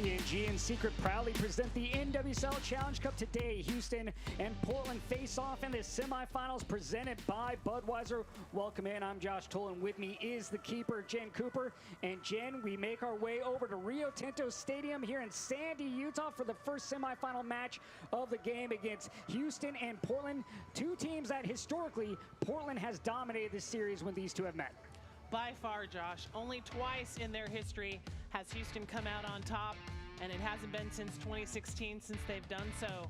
P&G and Secret proudly present the NWSL Challenge Cup today. Houston and Portland face off in the semifinals presented by Budweiser. Welcome in, I'm Josh Tolan. With me is the keeper, Jen Cooper. And Jen, we make our way over to Rio Tinto Stadium here in Sandy, Utah for the first semifinal match of the game against Houston and Portland. Two teams that historically, Portland has dominated this series when these two have met. By far, Josh. Only twice in their history has Houston come out on top, and it hasn't been since 2016 since they've done so.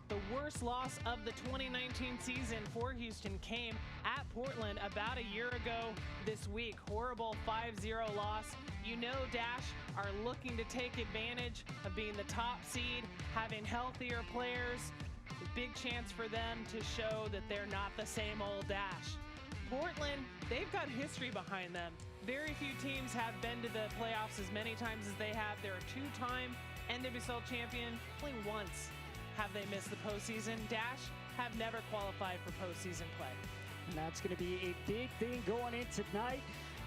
The worst loss of the 2019 season for Houston came at Portland about a year ago this week. Horrible 5-0 loss. You know Dash are looking to take advantage of being the top seed, having healthier players. Big chance for them to show that they're not the same old Dash. Portland, they've got history behind them. Very few teams have been to the playoffs as many times as they have. They're a two-time NWSL champion. Only once have they missed the postseason. Dash have never qualified for postseason play. And that's going to be a big thing going in tonight.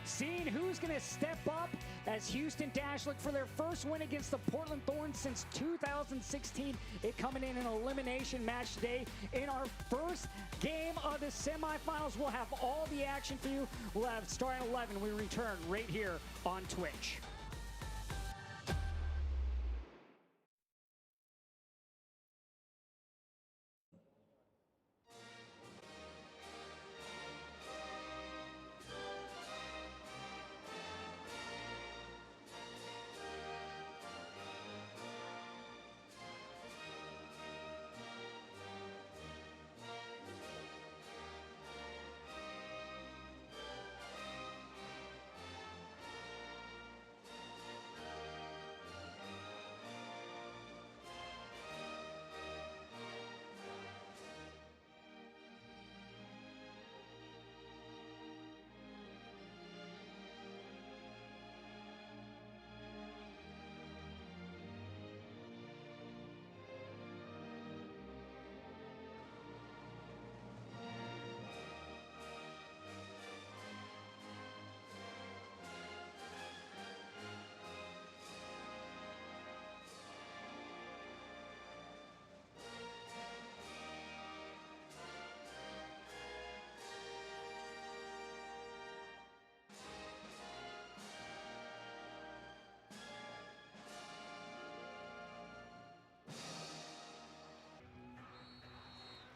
Seeing who's going to step up as Houston Dash look for their first win against the Portland Thorns since 2016. It coming in an elimination match today. In our first game of the semifinals, we'll have all the action for you. We'll have starting 11. We return right here on Twitch.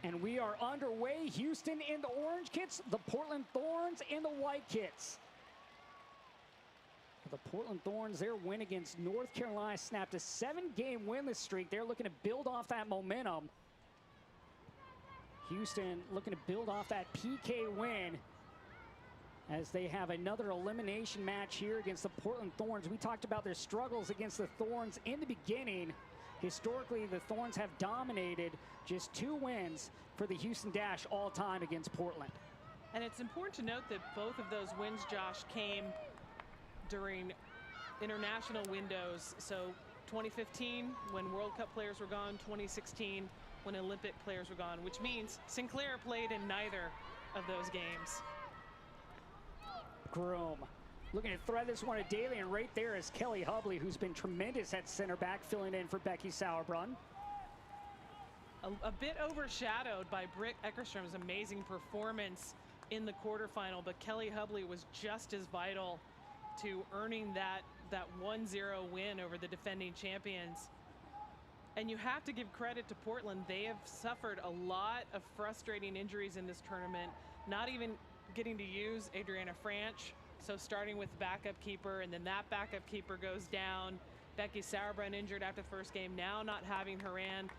And we are underway. Houston in the orange kits, the Portland Thorns in the white kits. The Portland Thorns, their win against North Carolina snapped a 7-game winless streak. They're looking to build off that momentum. Houston looking to build off that PK win as they have another elimination match here against the Portland Thorns. We talked about their struggles against the Thorns in the beginning. Historically, the Thorns have dominated, just 2 wins for the Houston Dash all time against Portland. And it's important to note that both of those wins, Josh, came during international windows. So 2015, when World Cup players were gone, 2016, when Olympic players were gone, which means Sinclair played in neither of those games. Groom looking to thread this one a daily, and right there is Kelly Hubley, who's been tremendous at center back, filling in for Becky Sauerbrunn. A bit overshadowed by Britt Eckerstrom's amazing performance in the quarterfinal, but Kelly Hubley was just as vital to earning that 1-0 win over the defending champions. And you have to give credit to Portland. They have suffered a lot of frustrating injuries in this tournament, not even getting to use Adriana Franch. So starting with backup keeper, and then that backup keeper goes down. Becky Sauerbrunn injured after the first game, now not having Haran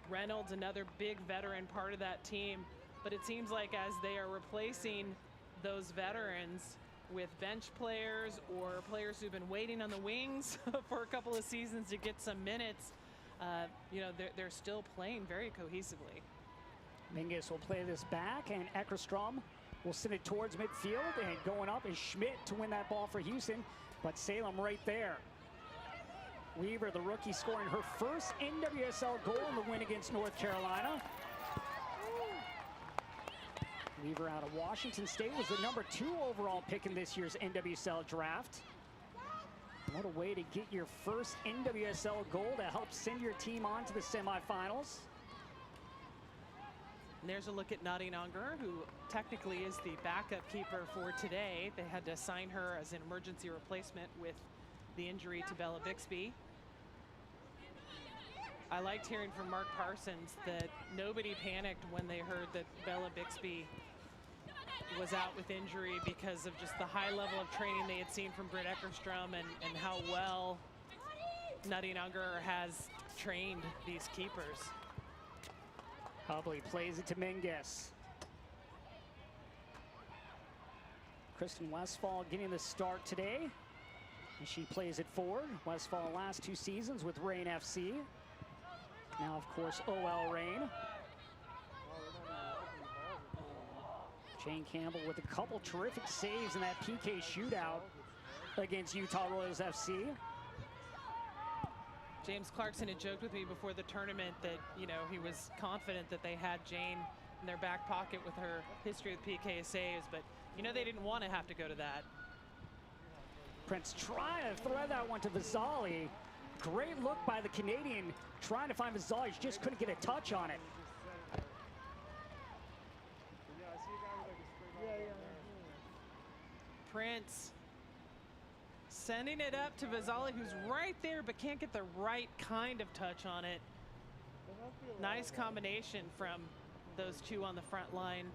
Reynolds, another big veteran part of that team. But it seems like as they are replacing those veterans with bench players or players who've been waiting on the wings for a couple of seasons to get some minutes, you know, they're still playing very cohesively. Mingus will play this back, and Eckerstrom will send it towards midfield, and going up is Schmidt to win that ball for Houston, but Salem right there. Weaver, the rookie, scoring her first NWSL goal in the win against North Carolina. Weaver out of Washington State was the #2 overall pick in this year's NWSL draft. What a way to get your first NWSL goal to help send your team on to the semifinals. And there's a look at Nadine Unger, who technically is the backup keeper for today. They had to sign her as an emergency replacement with the injury to Bella Bixby. I liked hearing from Mark Parsons that nobody panicked when they heard that Bella Bixby was out with injury because of just the high level of training they had seen from Britt Eckerstrom and how well Nadine Unger has trained these keepers. Hubley plays it to Menges. Kristen Westphal getting the start today. And she plays it forward. Westphal last 2 seasons with Reign FC. Now, of course, OL Reign. Jane Campbell with a couple terrific saves in that PK shootout against Utah Royals FC. James Clarkson had joked with me before the tournament that, you know, he was confident that they had Jane in their back pocket with her history with PK saves, but, you know, they didn't want to have to go to that. Prince trying to thread that one to Vazali. Great look by the Canadian trying to find Vazali. She just couldn't get a touch on it. Prince sending it up to Vazali, who's right there but can't get the right kind of touch on it. Nice combination from those two on the front line.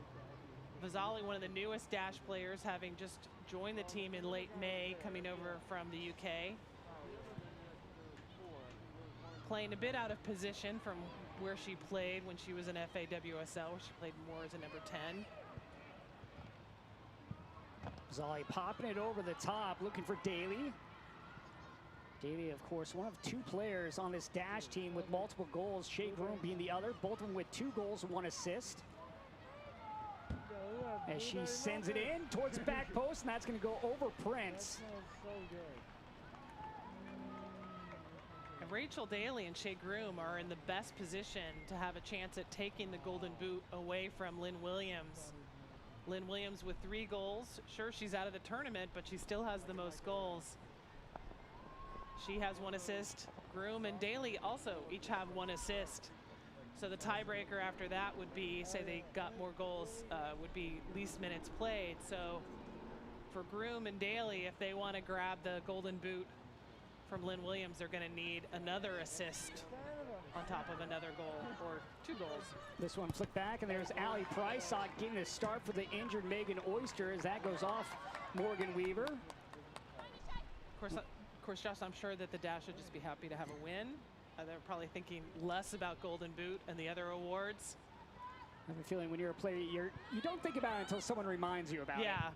Vazali, one of the newest Dash players, having just joined the team in late May, coming over from the UK. Playing a bit out of position from where she played when she was in FAWSL, where she played more as a number 10. Vazali popping it over the top, looking for Daly. Daly, of course, one of 2 players on this Dash team with multiple goals, Shea Groom being the other, both of them with 2 goals and 1 assist. As she sends it in towards the back post, and that's going to go over Prince. And Rachel Daly and Shea Groom are in the best position to have a chance at taking the Golden Boot away from Lynn Williams. Lynn Williams with 3 goals. Sure, she's out of the tournament, but she still has the most goals. She has 1 assist. Groom and Daly also each have 1 assist. So the tiebreaker after that would be, say they got more goals, would be least minutes played. So for Groom and Daly, if they want to grab the Golden Boot from Lynn Williams, they're going to need another assist on top of another goal, or 2 goals. This one flicked back, and there's Allie Price getting a start for the injured Megan Oyster as that goes off Morgan Weaver. Of course, Josh, I'm sure that the Dash would just be happy to have a win. They're probably thinking less about Golden Boot and the other awards. I have a feeling when you're a player, you don't think about it until someone reminds you about it. Yeah.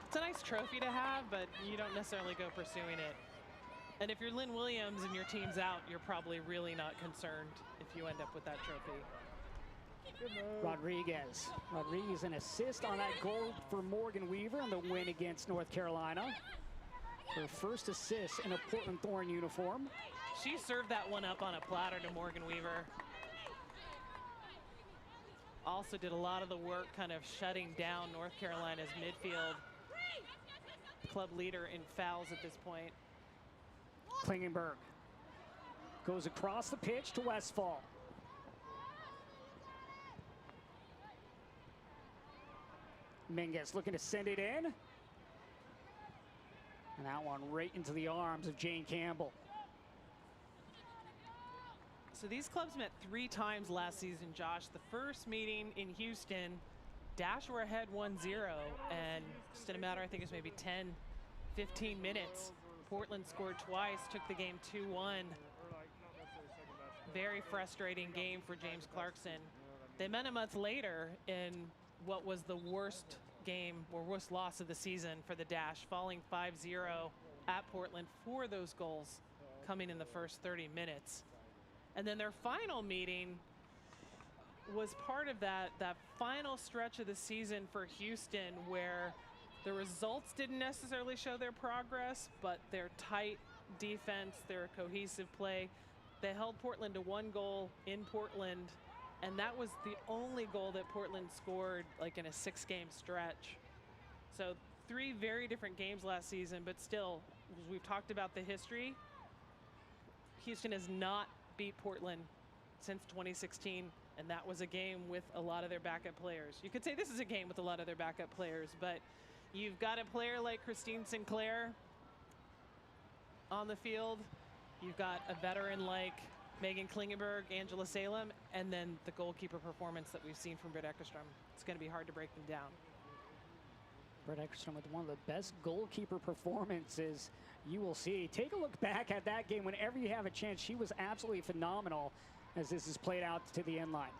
It's a nice trophy to have, but you don't necessarily go pursuing it. And if you're Lynn Williams and your team's out, you're probably really not concerned if you end up with that trophy. Rodriguez an assist on that goal for Morgan Weaver in the win against North Carolina. Her first assist in a Portland Thorn uniform. She served that one up on a platter to Morgan Weaver. Also did a lot of the work kind of shutting down North Carolina's midfield. Club leader in fouls at this point. Klingenberg goes across the pitch to Westphal. Menges looking to send it in. And that one right into the arms of Jane Campbell. So these clubs met 3 times last season, Josh. The first meeting in Houston, Dash were ahead 1-0, and just in a matter, I think it was maybe 10, 15 minutes, Portland scored twice, took the game 2-1. Very frustrating game for James Clarkson. They met a month later in what was the worst game or worst loss of the season for the Dash, falling 5-0 at Portland. 4 of those goals coming in the first 30 minutes. And then their final meeting was part of that final stretch of the season for Houston, where the results didn't necessarily show their progress, but their tight defense, their cohesive play, they held Portland to 1 goal in Portland, and that was the only goal that Portland scored like in a 6-game stretch. So 3 very different games last season, but still, we've talked about the history. Houston has not beat Portland since 2016, and that was a game with a lot of their backup players. You could say this is a game with a lot of their backup players, but you've got a player like Christine Sinclair on the field. You've got a veteran like Megan Klingenberg, Angela Salem, and then the goalkeeper performance that we've seen from Britt Eckerstrom. It's going to be hard to break them down. Britt Eckerstrom with one of the best goalkeeper performances you will see. Take a look back at that game whenever you have a chance. She was absolutely phenomenal as this is played out to the end line.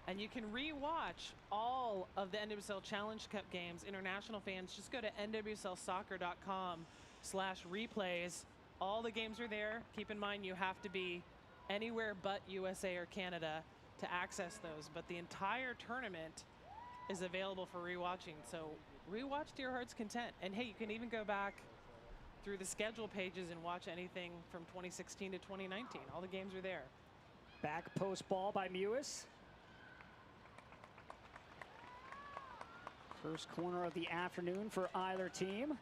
And you can re-watch all of the NWSL Challenge Cup games. International fans, just go to nwslsoccer.com/replays. All the games are there. Keep in mind you have to be anywhere but USA or Canada to access those, but the entire tournament is available for rewatching. So rewatch to your heart's content. And hey, you can even go back through the schedule pages and watch anything from 2016 to 2019. All the games are there. Back post ball by Mewis. First corner of the afternoon for either team.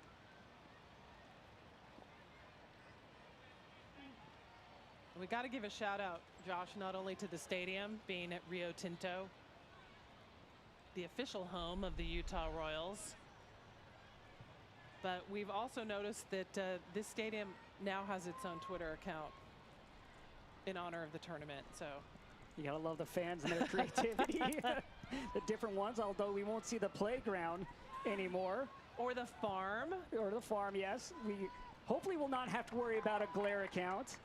We got to give a shout out, Josh, not only to the stadium being at Rio Tinto, the official home of the Utah Royals, but we've also noticed that this stadium now has its own Twitter account in honor of the tournament. So you gotta love the fans and their creativity. The different ones, although we won't see the playground anymore. Or the farm. Or the farm, yes. We hopefully will not have to worry about a glare account.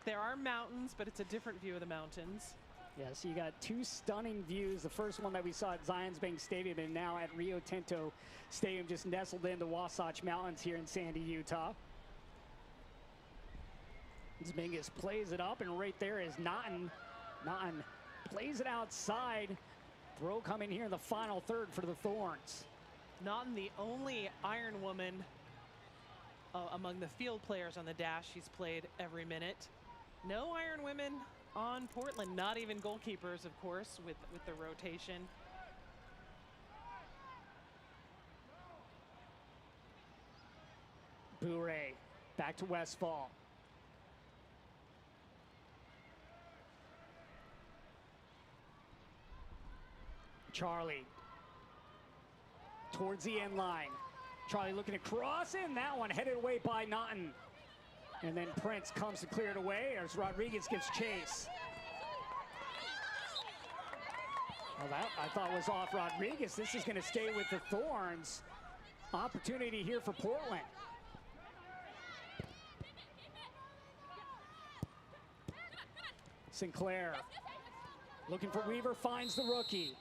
There are mountains, but it's a different view of the mountains. Yes, you got two stunning views. The first one that we saw at Zions Bank Stadium and now at Rio Tinto Stadium, just nestled in the Wasatch Mountains here in Sandy, Utah. Zmingus plays it up, and right there is Naughton. Naughton plays it outside. Throw coming here in the final third for the Thorns. Naughton, the only Iron Woman among the field players on the dash. She's played every minute. No Iron Women on Portland, not even goalkeepers, of course, with the rotation. Bure back to Westfall. Charlie towards the end line. Charlie looking to cross in. That one headed away by Naughton. And then Prince comes to clear it away as Rodriguez gives chase. Well, that I thought was off Rodriguez. This is going to stay with the Thorns. Opportunity here for Portland. Sinclair looking for Weaver, finds the rookie.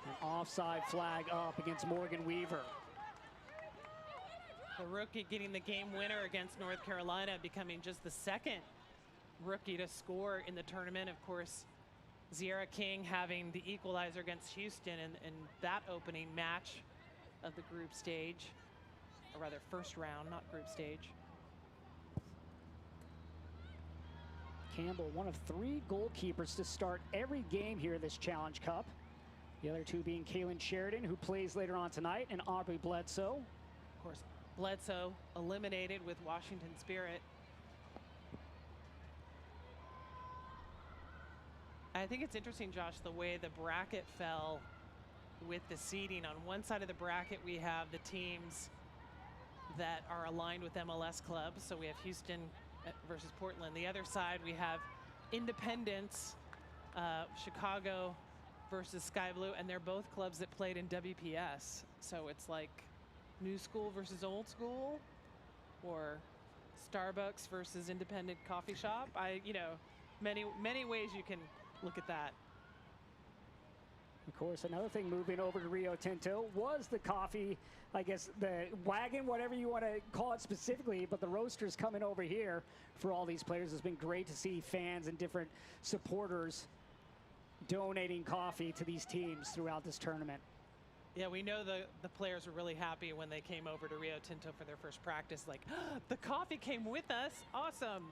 An offside flag up against Morgan Weaver. The rookie getting the game winner against North Carolina, becoming just the second rookie to score in the tournament. Of course, Zierra King having the equalizer against Houston in that opening match of the group stage, or rather first round, not group stage. Campbell, one of 3 goalkeepers to start every game here this Challenge Cup. The other 2 being Kaylin Sheridan, who plays later on tonight, and Aubrey Bledsoe. Of course, Bledsoe eliminated with Washington Spirit. I think it's interesting, Josh, the way the bracket fell with the seeding. On one side of the bracket, we have the teams that are aligned with MLS clubs. So we have Houston versus Portland. The other side, we have Independence, Chicago versus Sky Blue, and they're both clubs that played in WPS. So it's like new school versus old school, or Starbucks versus independent coffee shop. Many ways you can look at that. Of course, another thing moving over to Rio Tinto was the coffee, I guess the wagon, whatever you want to call it specifically, but the roasters coming over here for all these players. It's been great to see fans and different supporters donating coffee to these teams throughout this tournament. Yeah, we know the players were really happy when they came over to Rio Tinto for their first practice. Like, the coffee came with us. Awesome.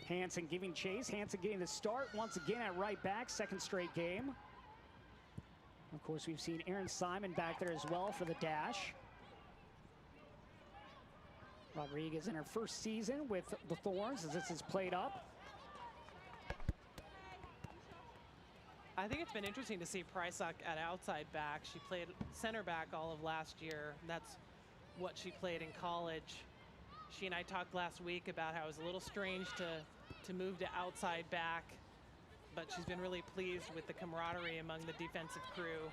Hansen giving chase. Hansen getting the start once again at right back. Second straight game. Of course, we've seen Erin Simon back there as well for the dash. Rodriguez in her first season with the Thorns as this is played up. I think it's been interesting to see Prysock at outside back. She played center back all of last year. That's what she played in college. She and I talked last week about how it was a little strange to move to outside back, but she's been really pleased with the camaraderie among the defensive crew.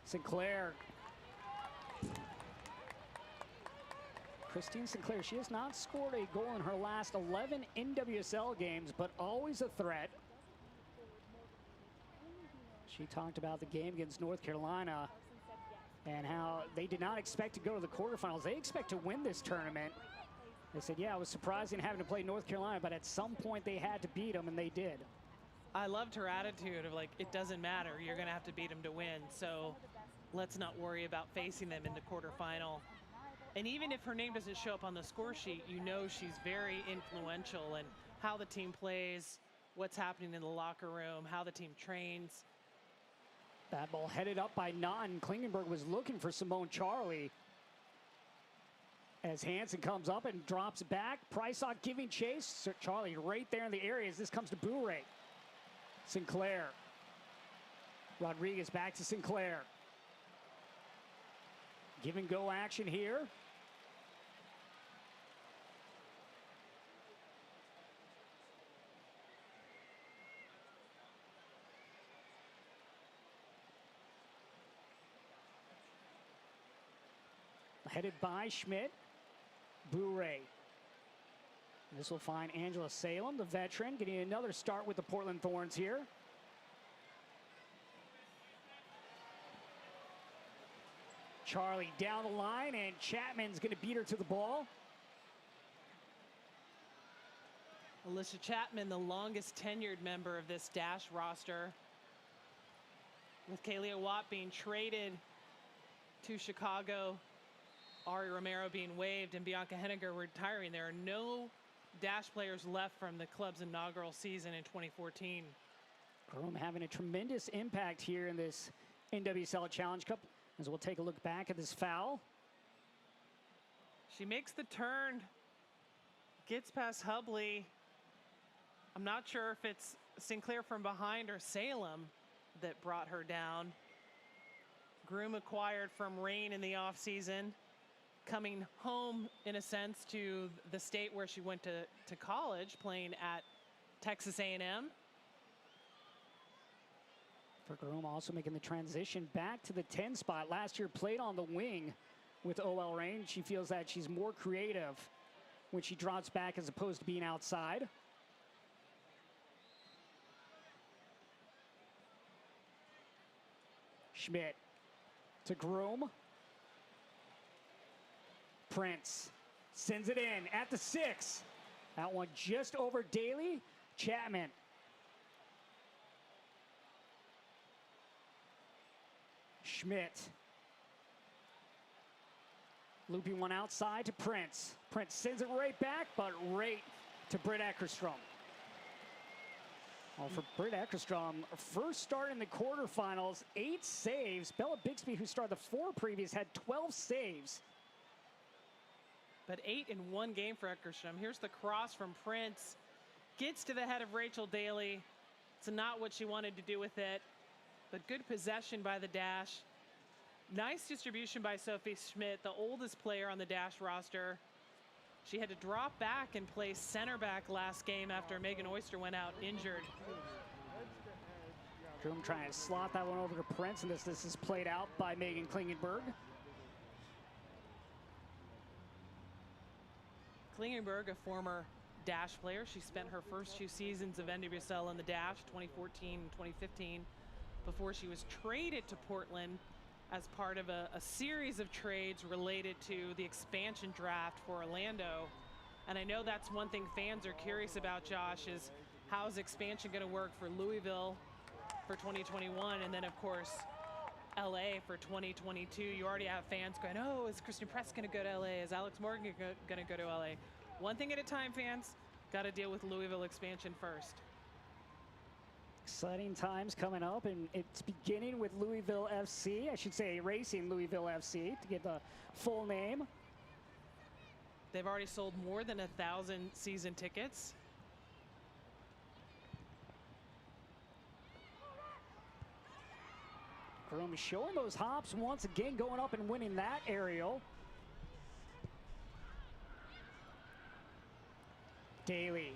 Sinclair. Christine Sinclair, she has not scored a goal in her last 11 NWSL games, but always a threat. She talked about the game against North Carolina and how they did not expect to go to the quarterfinals. They expect to win this tournament. They said, yeah, it was surprising having to play North Carolina, but at some point they had to beat them, and they did. I loved her attitude of like, it doesn't matter. You're going to have to beat them to win. So let's not worry about facing them in the quarterfinal. And even if her name doesn't show up on the score sheet, you know she's very influential in how the team plays, what's happening in the locker room, how the team trains. That ball headed up by Naughton. Klingenberg was looking for Simone Charlie. As Hansen comes up and drops back. Prysock giving chase. Charlie right there in the area as this comes to Bourret. Sinclair. Rodriguez back to Sinclair. Give and go action here. Headed by Schmidt. Bourret. This will find Angela Salem, the veteran, getting another start with the Portland Thorns here. Charlie down the line, and Chapman's going to beat her to the ball. Alicia Chapman, the longest tenured member of this Dash roster. With Kaylia Watt being traded to Chicago, Ari Romero being waived, and Bianca Henniger retiring, there are no Dash players left from the club's inaugural season in 2014. Groom having a tremendous impact here in this NWSL Challenge Cup. As we'll take a look back at this foul. She makes the turn, gets past Hubley. I'm not sure if it's Sinclair from behind or Salem that brought her down. Groom acquired from Reign in the offseason, coming home in a sense to the state where she went to college, playing at Texas A&M. For Groom also making the transition back to the 10 spot. Last year played on the wing with OL Reign. She feels that she's more creative when she drops back as opposed to being outside. Schmidt to Groom. Prince sends it in at the 6. That one just over Daly. Chapman. Schmidt. Looping one outside to Prince. Prince sends it right back, but right to Britt Eckerstrom. Well, for Britt Eckerstrom, first start in the quarterfinals, 8 saves. Bella Bixby, who started the 4 previous, had 12 saves. But 8 in one game for Eckerstrom. Here's the cross from Prince. Gets to the head of Rachel Daly. It's not what she wanted to do with it, but good possession by the Dash. Nice distribution by Sophie Schmidt, the oldest player on the Dash roster. She had to drop back and play center back last game after Megan Oyster went out injured. Groom trying to slot that one over to Prince, and this is played out by Megan Klingenberg. Klingenberg, a former Dash player. She spent her first 2 seasons of NWSL in the Dash, 2014 and 2015, before she was traded to Portland as part of a series of trades related to the expansion draft for Orlando. And I know that's one thing fans are curious about, Josh, is how's expansion going to work for Louisville for 2021, and then of course LA for 2022. You already have fans going, oh, is Christian Press going to go to LA? Is Alex Morgan going to go to LA? One thing at a time, fans. Got to deal with Louisville expansion first. Exciting times coming up, and it's beginning with Louisville FC. I should say Racing Louisville FC to get the full name. They've already sold more than 1,000 season tickets. Groom showing those hops once again, going up and winning that aerial. Daly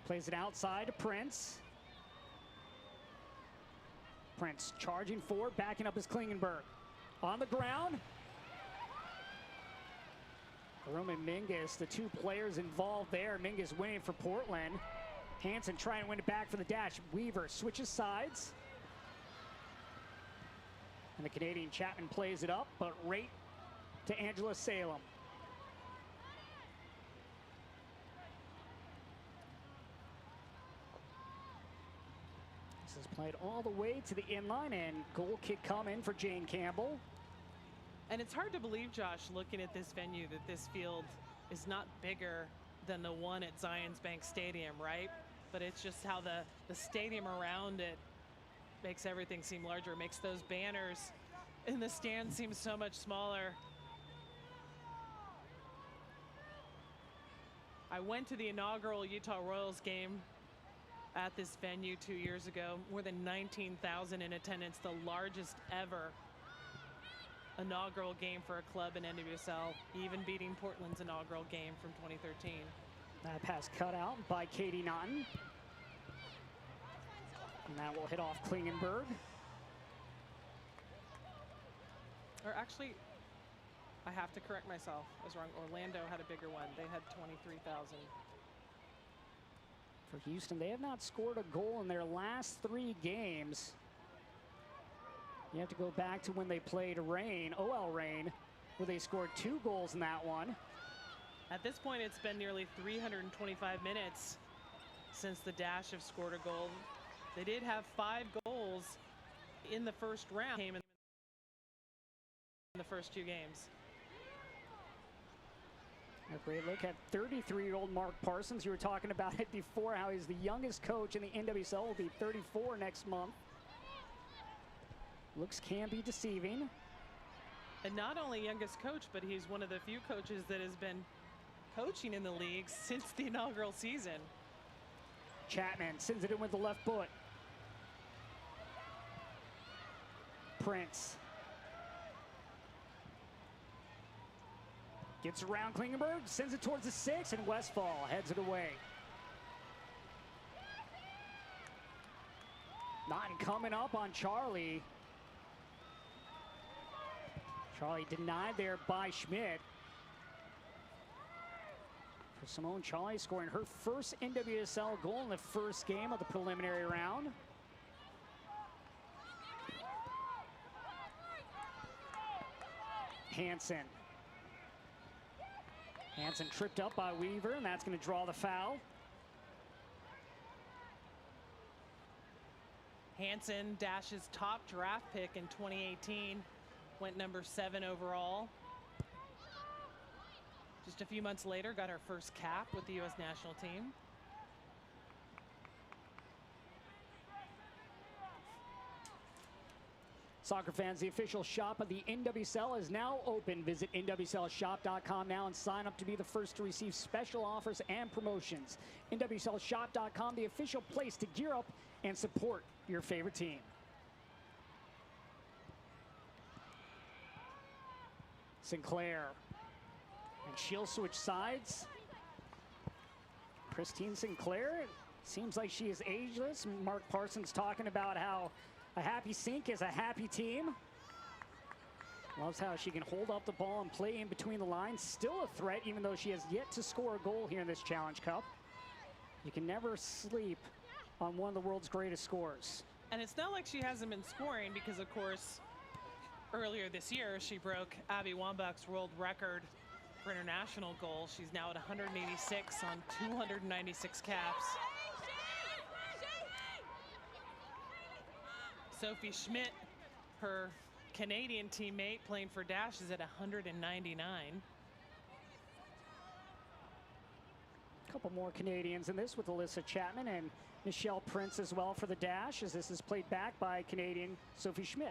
plays it outside to Prince. Prince charging forward, backing up his Klingenberg. On the ground. Groom and Mingus, the two players involved there. Mingus winning for Portland. Hansen trying to win it back for the dash. Weaver switches sides. And the Canadian Chapman plays it up, but right to Angela Salem. This is played all the way to the inline, and goal kick coming for Jane Campbell. And it's hard to believe, Josh, looking at this venue, that this field is not bigger than the one at Zions Bank Stadium, right? But it's just how the stadium around it makes everything seem larger, makes those banners in the stands seem so much smaller. I went to the inaugural Utah Royals game at this venue 2 years ago. More than 19,000 in attendance, the largest ever inaugural game for a club in NWSL, even beating Portland's inaugural game from 2013. That pass cut out by Katie Naughton. And that will hit off Klingenberg. Or actually, I have to correct myself. I was wrong. Orlando had a bigger one. They had 23,000. For Houston, they have not scored a goal in their last 3 games. You have to go back to when they played Reign, OL Reign, where they scored 2 goals in that one. At this point, it's been nearly 325 minutes since the Dash have scored a goal. They did have 5 goals in the first round, came in the first 2 games. A great look at 33-year-old Mark Parsons. You were talking about it before, how he's the youngest coach in the NWSL, will be 34 next month. Looks can be deceiving. And not only youngest coach, but he's one of the few coaches that has been coaching in the league since the inaugural season. Chapman sends it in with the left foot. Prince gets around Klingenberg, sends it towards the 6, and Westfall heads it away. Naughton coming up on Charlie. Charlie denied there by Schmidt. For Simone Charlie scoring her first NWSL goal in the first game of the preliminary round. Hansen. Hansen tripped up by Weaver, and that's going to draw the foul. Hansen, Dash's top draft pick in 2018, went number 7 overall. Just a few months later, got her first cap with the U.S. national team. Soccer fans, the official shop of the NWSL is now open. Visit NWSLshop.com now and sign up to be the first to receive special offers and promotions. NWSLshop.com, the official place to gear up and support your favorite team. Sinclair. And she'll switch sides. Christine Sinclair, seems like she is ageless. Mark Parsons talking about how a happy sink is a happy team. Loves how she can hold up the ball and play in between the lines. Still a threat, even though she has yet to score a goal here in this Challenge Cup. You can never sleep on one of the world's greatest scorers. And it's not like she hasn't been scoring, because, of course, earlier this year, she broke Abby Wambach's world record for international goals. She's now at 186 on 296 caps. Sophie Schmidt, her Canadian teammate playing for Dash, is at 199. couple more Canadians in this with Alyssa Chapman and Michelle Prince as well for the dash, as this is played back by Canadian Sophie Schmidt.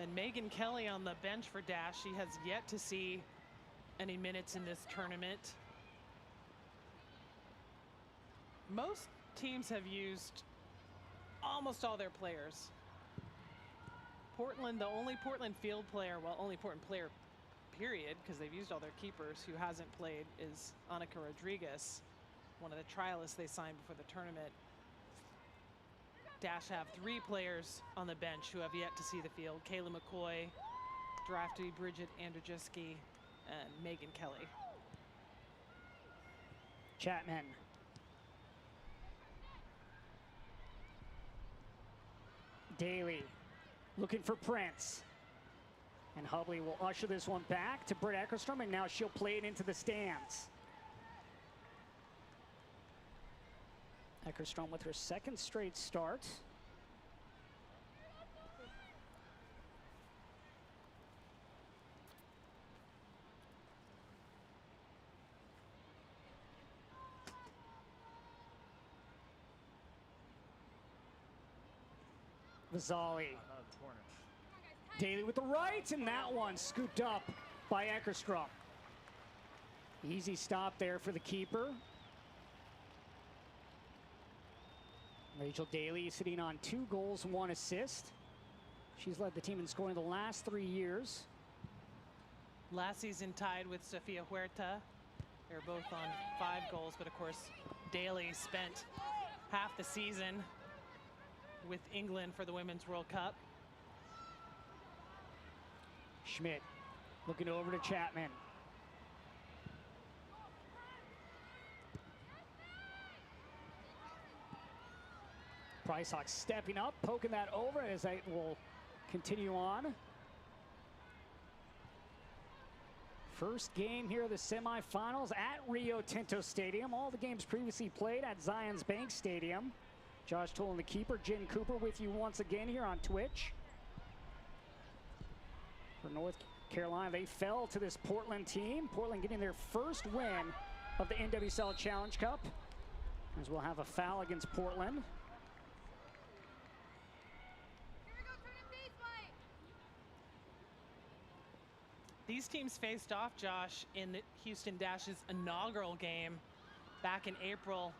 And Megan Kelly on the bench for dash. She has yet to see any minutes in this tournament. Most teams have used almost all their players. Portland, the only Portland field player, well, only Portland player, period, because they've used all their keepers, who hasn't played is Annika Rodriguez, one of the trialists they signed before the tournament. Dash have 3 players on the bench who have yet to see the field: Kayla McCoy, draftee Bridget Andrzejewski, and Megan Kelly. Chapman. Daly looking for Prince. And Hubley will usher this one back to Britt Eckerstrom, and now she'll play it into the stands. Eckerstrom with her 2nd straight start. Vazzali. Daly with the right, and that one scooped up by Eckerstrom. Easy stop there for the keeper. Rachel Daly sitting on 2 goals, 1 assist. She's led the team in scoring the last 3 years. Last season tied with Sofia Huerta. They're both on 5 goals, but of course Daly spent half the season with England for the Women's World Cup. Schmidt looking over to Chapman. Price Hawks stepping up, poking that over as they will continue on. First game here of the semifinals at Rio Tinto Stadium. All the games previously played at Zions Bank Stadium. Josh Tolan, the keeper, Jen Cooper with you once again here on Twitch. For North Carolina, they fell to this Portland team. Portland getting their first win of the NWSL Challenge Cup, as we'll have a foul against Portland. These teams faced off, Josh, in the Houston Dash's inaugural game back in April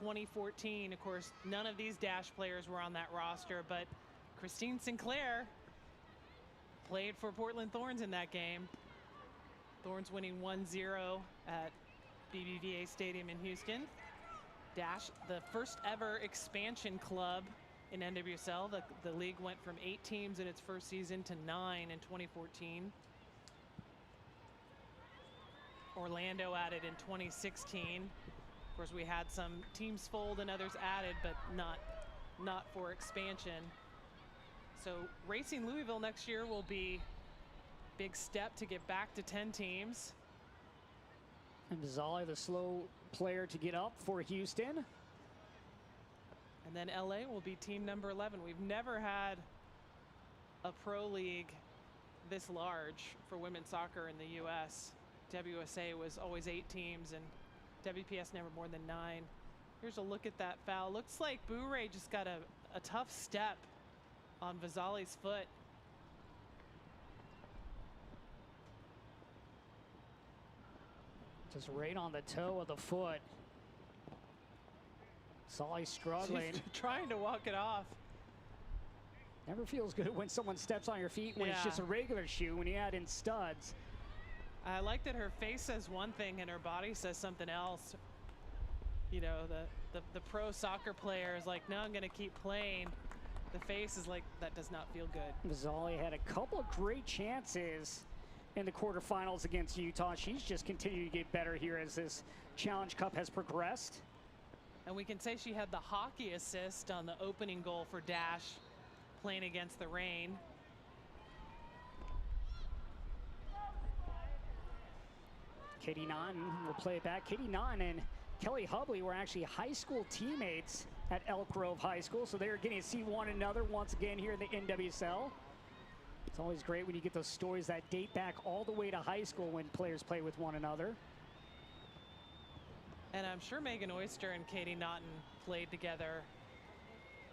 2014. Of course, none of these Dash players were on that roster, but Christine Sinclair played for Portland Thorns in that game. Thorns winning 1-0 at BBVA Stadium in Houston. Dash, the first ever expansion club in NWSL. The league went from 8 teams in its first season to 9 in 2014. Orlando added in 2016. Of course, we had some teams fold and others added, but not for expansion. So Racing Louisville next year will be a big step to get back to 10 teams. And Vazzali, the slow player to get up for Houston. And then LA will be team number 11. We've never had a pro league this large for women's soccer in the US. WSA was always 8 teams and WPS never more than 9. Here's a look at that foul. Looks like Bure just got a tough step on Vazzali's foot. Just right on the toe of the foot. Vazzali struggling. She's trying to walk it off. Never feels good when someone steps on your feet when it's just a regular shoe, when you add in studs. I like that her face says one thing and her body says something else. You know, the pro soccer player is like, no, I'm going to keep playing. The face is like, that does not feel good. Vazzali had a couple of great chances in the quarterfinals against Utah. She's just continued to get better here as this Challenge Cup has progressed. And we can say she had the hockey assist on the opening goal for Dash, playing against the rain. Katie Naughton will play it back. Katie Naughton and Kelly Hubley were actually high school teammates at Elk Grove High School, so they're getting to see one another once again here in the NWSL. It's always great when you get those stories that date back all the way to high school when players play with one another. And I'm sure Megan Oyster and Katie Naughton played together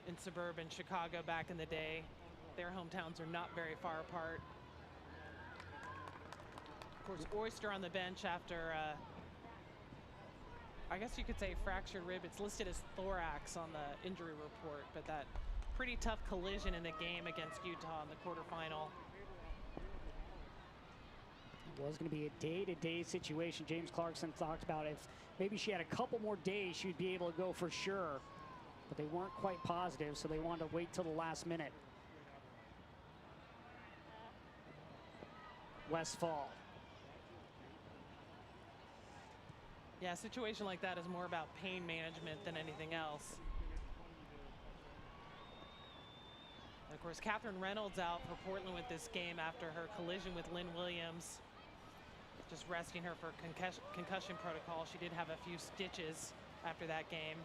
in suburban Chicago back in the day. Their hometowns are not very far apart. Of course, Oyster on the bench after, I guess you could say, fractured rib. It's listed as thorax on the injury report, but that pretty tough collision in the game against Utah in the quarterfinal. It was going to be a day-to-day situation. James Clarkson talked about if maybe she had a couple more days, she'd be able to go for sure. But they weren't quite positive, so they wanted to wait till the last minute. Westfall. Yeah, a situation like that is more about pain management than anything else. And of course, Catherine Reynolds out for Portland with this game after her collision with Lynn Williams. Just resting her for concussion protocol. She did have a few stitches after that game.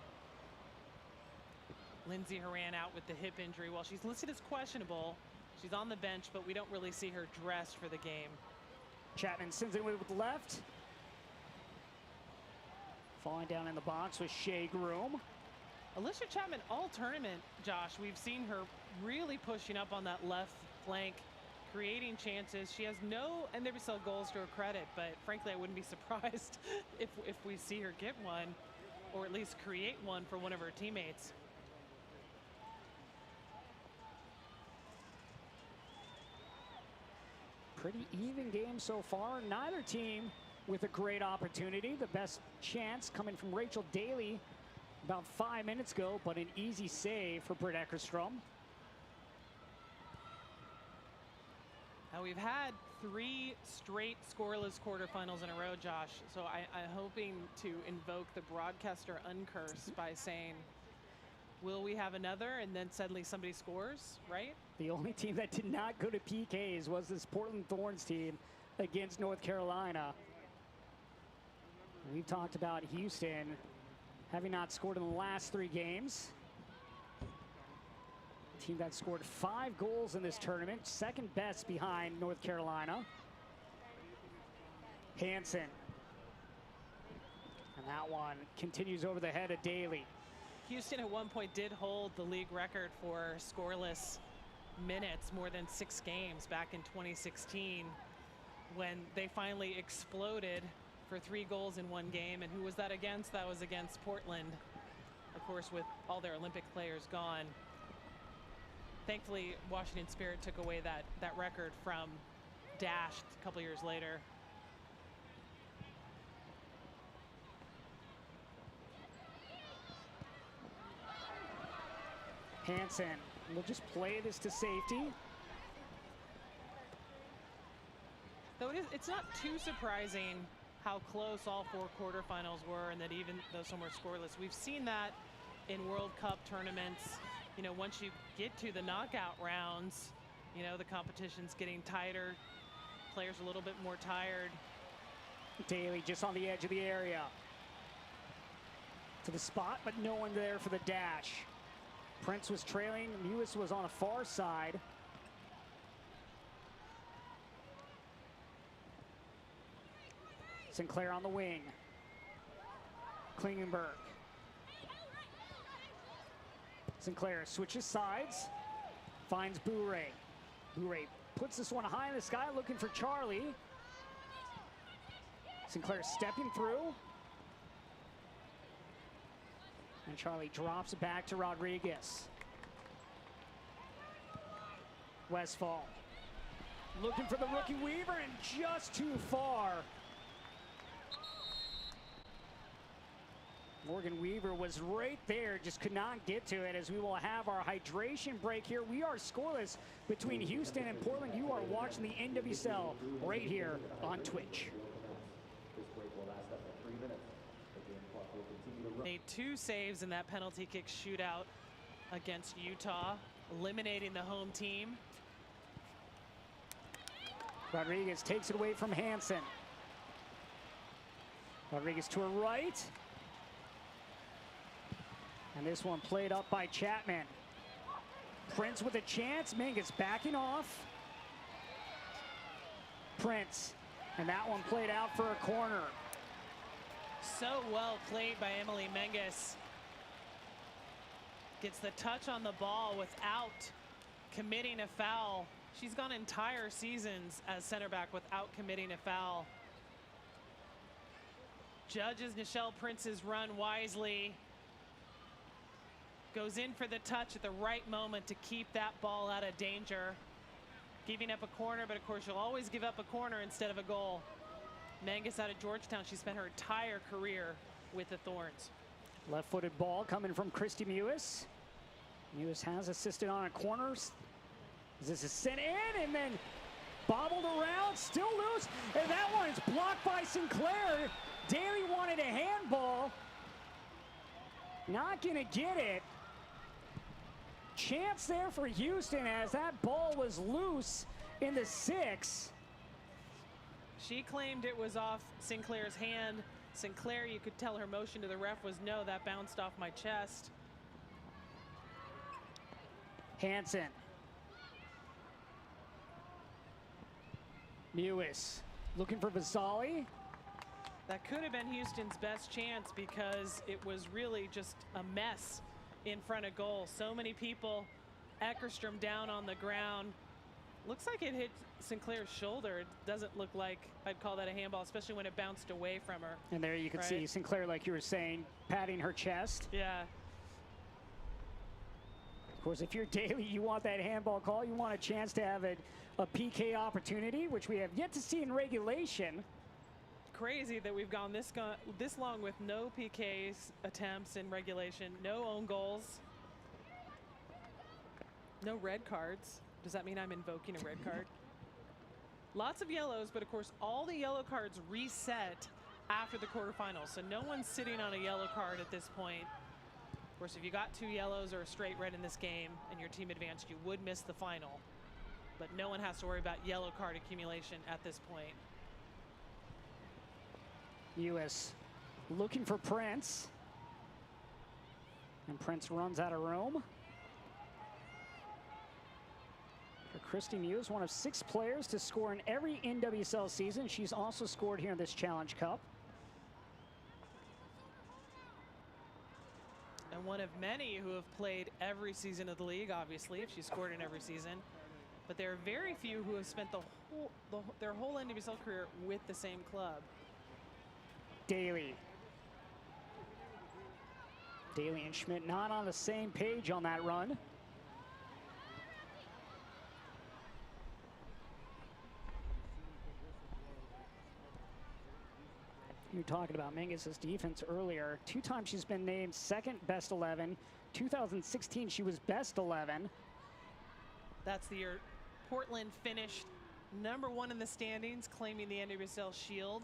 Lindsay Horan out with the hip injury. Well, she's listed as questionable. She's on the bench, but we don't really see her dressed for the game. Chapman sends it with left. Falling down in the box with Shea Groom. Alicia Chapman all tournament, Josh. We've seen her really pushing up on that left flank, creating chances. She has no NWSL goals to her credit, but frankly, I wouldn't be surprised if we see her get one, or at least create one for one of her teammates. Pretty even game so far. Neither team with a great opportunity. The best chance coming from Rachel Daly about 5 minutes ago, but an easy save for Britt Eckerstrom. Now we've had 3 straight scoreless quarterfinals in a row, Josh. So I'm hoping to invoke the broadcaster uncurse by saying, will we have another? And then suddenly somebody scores, right? The only team that did not go to PKs was this Portland Thorns team against North Carolina. We've talked about Houston having not scored in the last 3 games. A team that scored 5 goals in this tournament, second best behind North Carolina. Hansen. And that one continues over the head of Daly. Houston at one point did hold the league record for scoreless minutes, more than 6 games back in 2016, when they finally exploded for 3 goals in 1 game. And who was that against? That was against Portland, of course, with all their Olympic players gone. Thankfully, Washington Spirit took away that record from Dash a couple years later. Hansen will just play this to safety. Though it's not too surprising how close all 4 quarterfinals were, and that even though some were scoreless. We've seen that in World Cup tournaments. You know, once you get to the knockout rounds, you know, the competition's getting tighter. Players a little bit more tired. Daly just on the edge of the area. To the spot, but no one there for the dash. Prince was trailing. Mewis was on the far side. Sinclair on the wing. Klingenberg. Sinclair switches sides. Finds Bourret. Bourret puts this one high in the sky, looking for Charlie. Sinclair stepping through. And Charlie drops it back to Rodriguez. Westfall looking for the rookie Weaver, and just too far. Morgan Weaver was right there, just could not get to it, as we will have our hydration break here. We are scoreless between Houston and Portland. You are watching the NWSL right here on Twitch. Made 2 saves in that penalty kick shootout against Utah, eliminating the home team. Rodriguez takes it away from Hansen. Rodriguez to her right. And this one played up by Chapman. Prince with a chance. Mingus backing off. Prince. And that one played out for a corner. So well played by Emily Menges. Gets the touch on the ball without committing a foul. She's gone entire seasons as center back without committing a foul. Judges Nichelle Prince's run wisely. Goes in for the touch at the right moment to keep that ball out of danger. Giving up a corner, but of course you'll always give up a corner instead of a goal. Menges out of Georgetown. She spent her entire career with the Thorns. Left-footed ball coming from Christy Mewis. Mewis has assisted on a corner. This is sent in and then bobbled around, still loose, and that one is blocked by Sinclair. Daly wanted a handball. Not gonna get it. Chance there for Houston as that ball was loose in the 6. She claimed it was off Sinclair's hand. Sinclair, you could tell her motion to the ref was no, that bounced off my chest. Hansen. Mewis looking for Vasali. That could have been Houston's best chance because it was really just a mess in front of goal. So many people. Eckerstrom down on the ground. Looks like it hit Sinclair's shoulder. It doesn't look like I'd call that a handball, especially when it bounced away from her. And there you can see Sinclair, like you were saying, patting her chest. Yeah. Of course, if you're Daly, you want that handball call. You want a chance to have a PK opportunity, which we have yet to see in regulation. Crazy that we've gone this long with no PKs attempts in regulation, no own goals, no red cards. Does that mean I'm invoking a red card? Lots of yellows, but of course all the yellow cards reset after the quarterfinals, so no one's sitting on a yellow card at this point. Of course, if you got 2 yellows or a straight red in this game and your team advanced, you would miss the final, but no one has to worry about yellow card accumulation at this point. US looking for Prince, and Prince runs out of room. For Christy Mewis, one of 6 players to score in every NWSL season. She's also scored here in this Challenge Cup. And one of many who have played every season of the league, obviously, if she scored in every season. But there are very few who have spent their whole NWSL career with the same club. Daly. Daly and Schmidt not on the same page on that run. You were talking about Menges' defense earlier. 2 times she's been named second best 11. 2016 she was best 11. That's the year Portland finished #1 in the standings, claiming the NWSL Shield.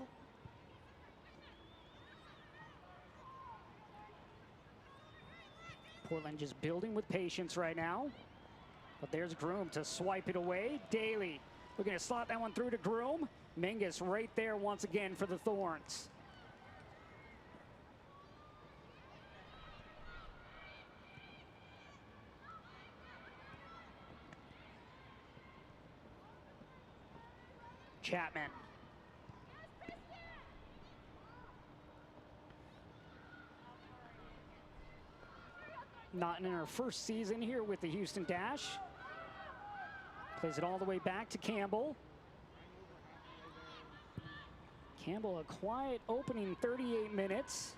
Portland just building with patience right now. But there's Groom to swipe it away. Daly looking to slot that one through to Groom. Menges right there once again for the Thorns. Chapman. Not in her first season here with the Houston Dash. Plays it all the way back to Campbell. Campbell, a quiet opening 38 minutes.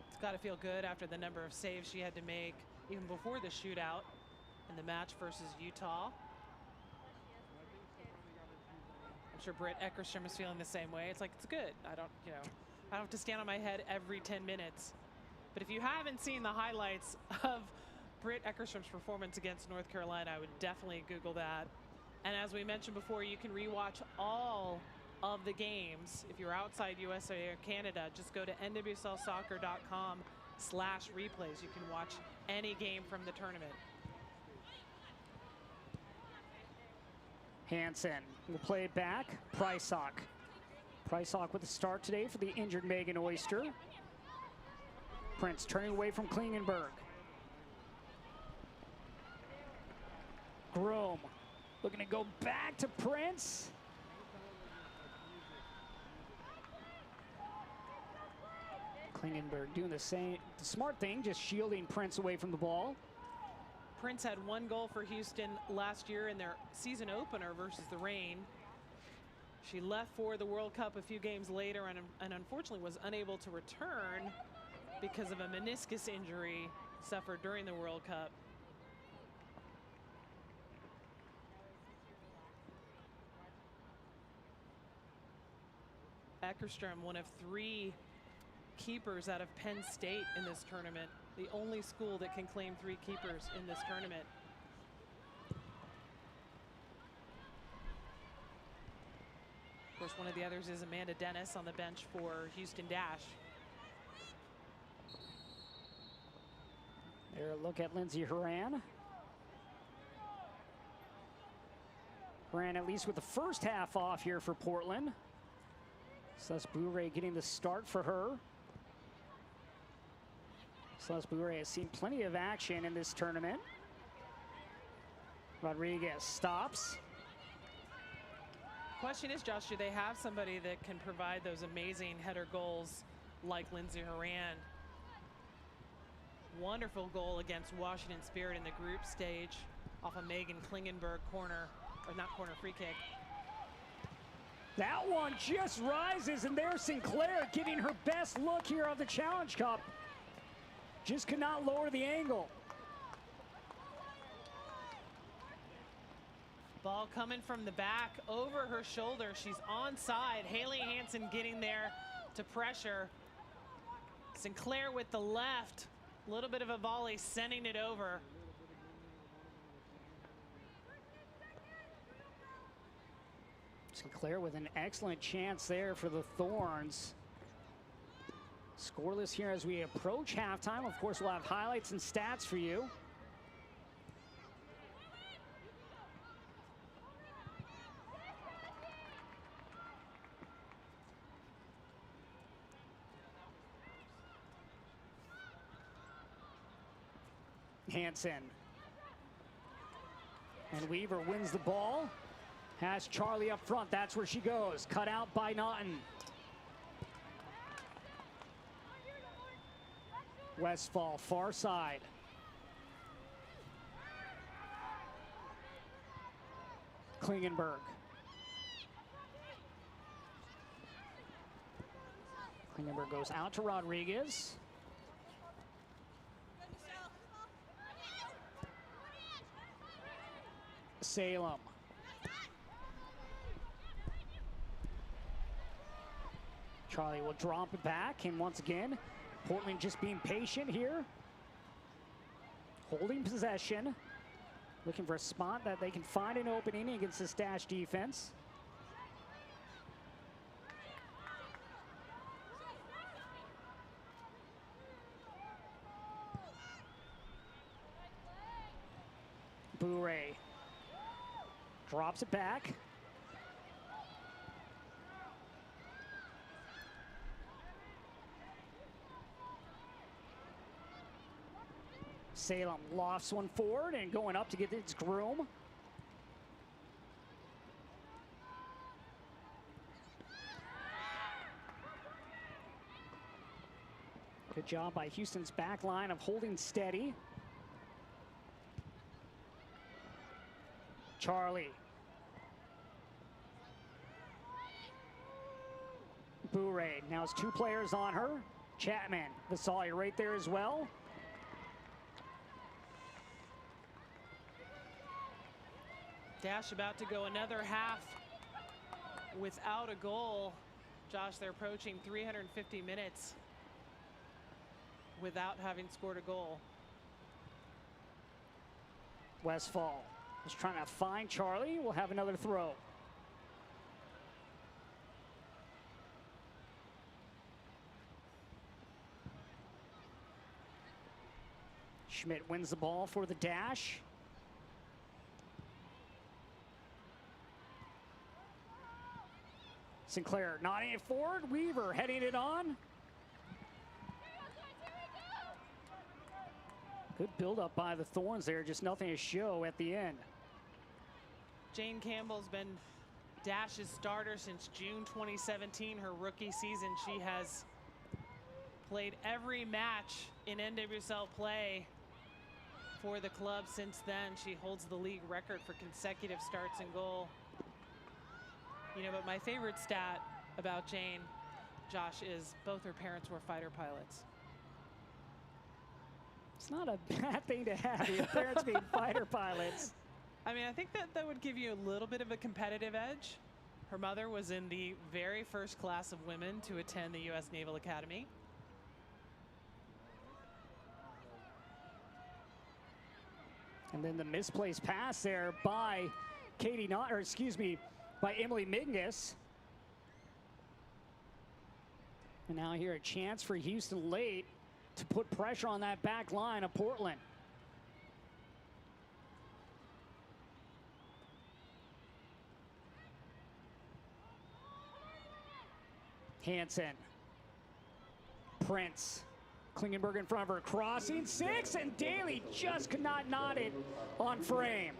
It's got to feel good after the number of saves she had to make even before the shootout in the match versus Utah. I'm sure Britt Eckerstrom is feeling the same way. It's like, it's good. I don't have to stand on my head every 10 minutes. But if you haven't seen the highlights of Britt Eckerstrom's performance against North Carolina, I would definitely Google that. And as we mentioned before, you can rewatch all of the games. If you're outside USA or Canada, just go to nwslsoccer.com/replays. You can watch any game from the tournament. Hansen will play it back. Prysock. Prysock with the start today for the injured Megan Oyster. Prince turning away from Klingenberg. Groom looking to go back to Prince. Klingenberg doing the smart thing, just shielding Prince away from the ball. Prince had 1 goal for Houston last year in their season opener versus the Reign. She left for the World Cup a few games later and unfortunately was unable to return because of a meniscus injury suffered during the World Cup. Eckerstrom, one of 3 keepers out of Penn State in this tournament. The only school that can claim 3 keepers in this tournament. Of course, one of the others is Amanda Dennis on the bench for Houston Dash. There, a look at Lindsey Horan. Horan at least with the first half off here for Portland. Celeste Bouret getting the start for her. Celeste Bouret has seen plenty of action in this tournament. Rodriguez stops. Question is, Josh, do they have somebody that can provide those amazing header goals like Lindsey Horan? Wonderful goal against Washington Spirit in the group stage off a Megan Klingenberg corner, or not corner, free kick. That one just rises, and there's Sinclair getting her best look here on the Challenge Cup. Just could not lower the angle. Ball coming from the back over her shoulder. She's onside. Haley Hansen getting there to pressure. Sinclair with the left. A little bit of a volley, sending it over. Sinclair with an excellent chance there for the Thorns. Scoreless here as we approach halftime. Of course, we'll have highlights and stats for you. Hansen. And Weaver wins the ball. Has Charlie up front. That's where she goes. Cut out by Naughton. Westfall, far side. Klingenberg. Klingenberg goes out to Rodriguez. Salem. Charlie will drop it back, and once again, Portland just being patient here. Holding possession. Looking for a spot that they can find an opening against this Dash defense. Bouret drops it back. Salem lofts one forward and going up to get its groom. Good job by Houston's back line of holding steady. Charlie. Bouret now has 2 players on her. Chapman, Vasali right there as well. Dash about to go another half without a goal. Josh, they're approaching 350 minutes without having scored a goal. Westfall is trying to find Charlie. We'll have another throw. Schmidt wins the ball for the Dash. Sinclair nodding it forward. Weaver heading it on. Good build-up by the Thorns there. Just nothing to show at the end. Jane Campbell's been Dash's starter since June 2017, her rookie season. She has played every match in NWSL play for the club since then. She holds the league record for consecutive starts and goal. You know, but my favorite stat about Jane, Josh, is both her parents were fighter pilots. It's not a bad thing to have, your parents being fighter pilots. I mean, I think that would give you a little bit of a competitive edge. Her mother was in the very first class of women to attend the U.S. Naval Academy. And then the misplaced pass there by by Emily Mingus. And now here a chance for Houston late to put pressure on that back line of Portland. Hansen, Prince, Klingenberg in front of her, crossing 6, and Daly just could not knot it on frame.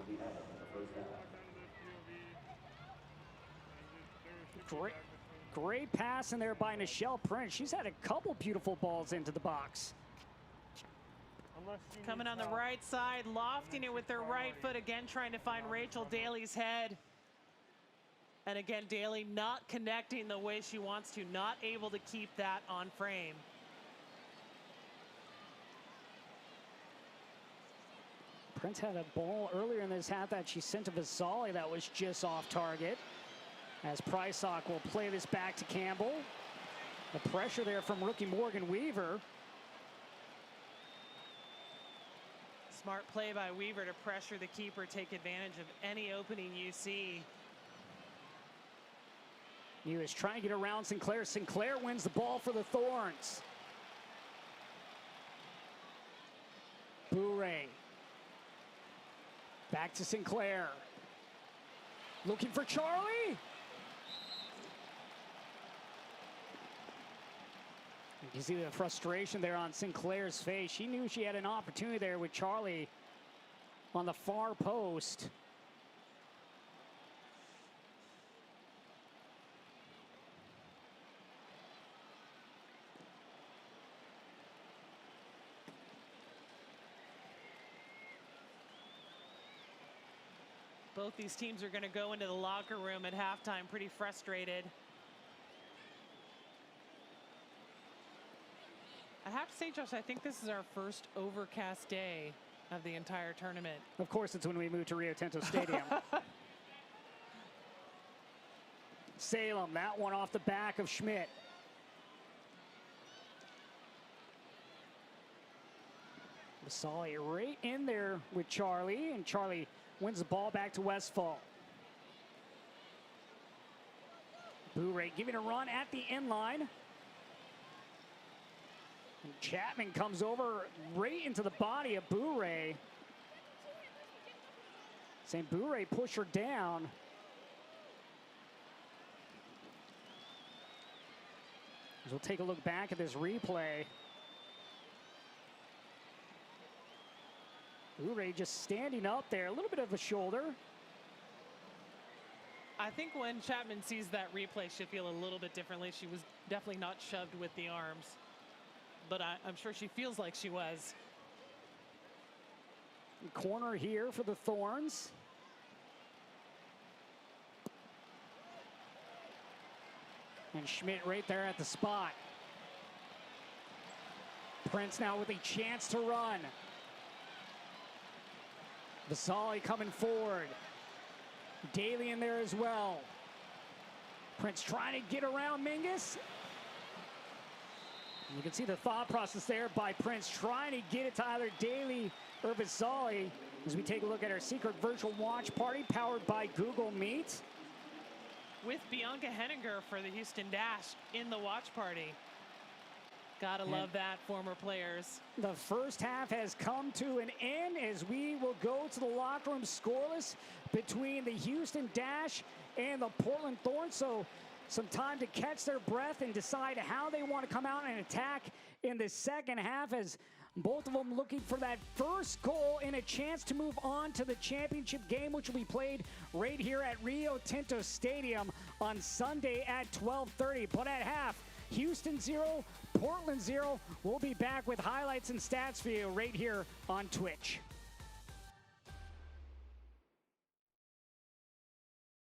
Great pass in there by Nichelle Prince. She's had a couple beautiful balls into the box. Coming on the right side, lofting it with their right foot, again trying to find Rachel Daly's head. And again, Daly not connecting the way she wants to, not able to keep that on frame. Prince had a ball earlier in this half that she sent to Vasali that was just off target. As Prysock will play this back to Campbell. The pressure there from rookie Morgan Weaver. Smart play by Weaver to pressure the keeper, take advantage of any opening you see. He was trying to get around Sinclair. Sinclair wins the ball for the Thorns. Bourret. Back to Sinclair. Looking for Charlie. You can see the frustration there on Sinclair's face. She knew she had an opportunity there with Charlie on the far post. Both these teams are going to go into the locker room at halftime pretty frustrated. I have to say, Josh, I think this is our first overcast day of the entire tournament. Of course, it's when we move to Rio Tinto Stadium. Salem, that one off the back of Schmidt. Vasali right in there with Charlie, and Charlie wins the ball back to Westfall. Bourret giving a run at the end line. And Chapman comes over right into the body of Bourret. St. Bourret push her down. As we'll take a look back at this replay. Bourret just standing up there, a little bit of a shoulder. I think when Chapman sees that replay, she'll feel a little bit differently. She was definitely not shoved with the arms, but I'm sure she feels like she was. Corner here for the Thorns. And Schmidt right there at the spot. Prince now with a chance to run. Vasali coming forward. Daly in there as well. Prince trying to get around Mingus. You can see the thought process there by Prince trying to get it to either Daly or Vasali as we take a look at our secret virtual watch party powered by Google Meet. With Bianca Henninger for the Houston Dash in the watch party. Gotta love that, former players. The first half has come to an end as we will go to the locker room scoreless between the Houston Dash and the Portland Thorns. So some time to catch their breath and decide how they want to come out and attack in the second half, as both of them looking for that first goal and a chance to move on to the championship game, which will be played right here at Rio Tinto Stadium on Sunday at 12:30. But at half, Houston 0, Portland 0. We'll be back with highlights and stats for you right here on Twitch.